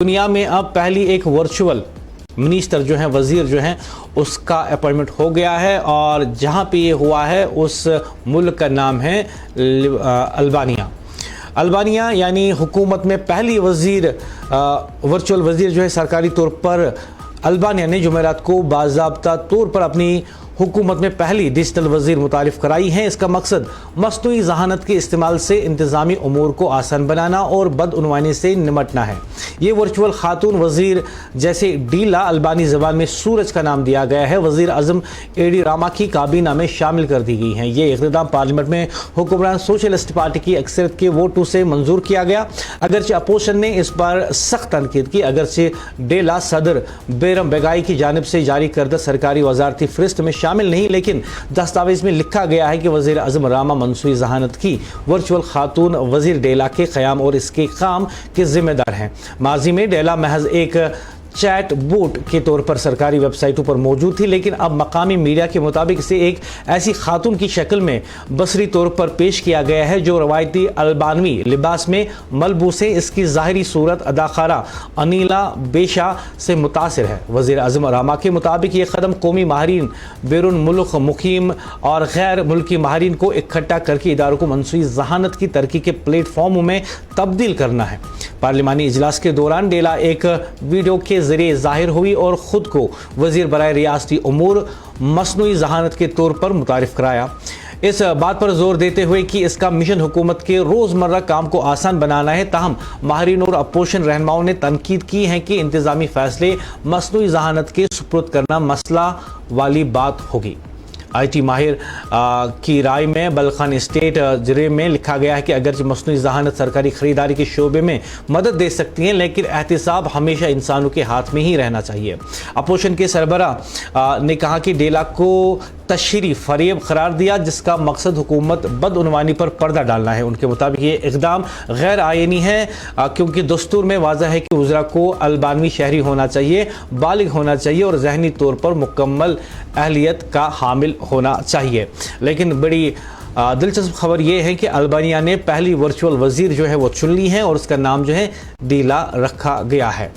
دنیا میں اب پہلی ایک ورچوئل منسٹر جو ہیں وزیر جو ہیں اس کا اپوائنٹمنٹ ہو گیا ہے، اور جہاں پہ یہ ہوا ہے اس ملک کا نام ہے البانیہ یعنی حکومت میں پہلی ورچوئل وزیر جو ہے سرکاری طور پر البانیہ نے جمعرات کو باضابطہ طور پر اپنی حکومت میں پہلی ڈیجیٹل وزیر متعارف کرائی ہیں۔ اس کا مقصد مصنوعی ذہانت کے استعمال سے انتظامی امور کو آسان بنانا اور بدعنوانی سے نمٹنا ہے۔ یہ ورچوئل خاتون وزیر، جیسے ڈیلا البانی زبان میں سورج کا نام دیا گیا ہے، وزیر اعظم ایڈی راما کی کابینہ میں شامل کر دی گئی ہیں۔ یہ اقتدام پارلیمنٹ میں حکمران سوشلسٹ پارٹی کی اکثریت کے ووٹوں سے منظور کیا گیا، اگرچہ اپوزیشن نے اس پر سخت تنقید کی۔ اگرچہ ڈیلا صدر بیرم بیگائی کی جانب سے جاری کردہ سرکاری وزارتی فہرست میں شامل نہیں، لیکن دستاویز میں لکھا گیا ہے کہ وزیر اعظم راما مصنوعی ذہانت کی ورچوئل خاتون وزیر ڈیلا کے قیام اور اس کے کام کے ذمہ دار ہیں۔ ماضی میں ڈیلا محض ایک چیٹ بوٹ کے طور پر سرکاری ویب سائٹوں پر موجود تھی، لیکن اب مقامی میڈیا کے مطابق اسے ایک ایسی خاتون کی شکل میں بصری طور پر پیش کیا گیا ہے جو روایتی البانوی لباس میں ملبوس ہے۔ اس کی ظاہری صورت اداکارہ انیلا بیشا سے متاثر ہے۔ وزیر اعظم راما کے مطابق یہ قدم قومی ماہرین، بیرون ملک مقیم اور غیر ملکی ماہرین کو اکٹھا کر کے اداروں کو مصنوعی ذہانت کی ترقی کے پلیٹ فارموں میں تبدیل کرنا ہے۔ پارلیمانی اجلاس کے دوران ڈیلا ایک ویڈیو کے ذریعے ظاہر ہوئی اور خود کو وزیر برائے ریاستی امور مصنوعی ذہانت کے طور پر متعارف کرایا، اس بات پر زور دیتے ہوئے کہ اس کا مشن حکومت کے روزمرہ کام کو آسان بنانا ہے۔ تاہم ماہرین اور اپوزیشن رہنماؤں نے تنقید کی ہے کہ انتظامی فیصلے مصنوعی ذہانت کے سپرد کرنا مسئلہ والی بات ہوگی۔ آئی ٹی ماہر کی رائے میں بلخان اسٹیٹ جرے میں لکھا گیا ہے کہ اگرچہ مصنوعی ذہانت سرکاری خریداری کے شعبے میں مدد دے سکتی ہیں، لیکن احتساب ہمیشہ انسانوں کے ہاتھ میں ہی رہنا چاہیے۔ اپوزیشن کے سربراہ نے کہا کہ ڈیلا کو تشہیری فریب قرار دیا جس کا مقصد حکومت بدعنوانی پر پردہ ڈالنا ہے۔ ان کے مطابق یہ اقدام غیر آئینی ہے کیونکہ دستور میں واضح ہے کہ وزراء کو البانوی شہری ہونا چاہیے، بالغ ہونا چاہیے اور ذہنی طور پر مکمل اہلیت کا حامل ہونا چاہیے۔ لیکن بڑی دلچسپ خبر یہ ہے کہ البانیہ نے پہلی ورچوئل وزیر جو ہے وہ چن لی ہے اور اس کا نام جو ہے ڈیلا رکھا گیا ہے۔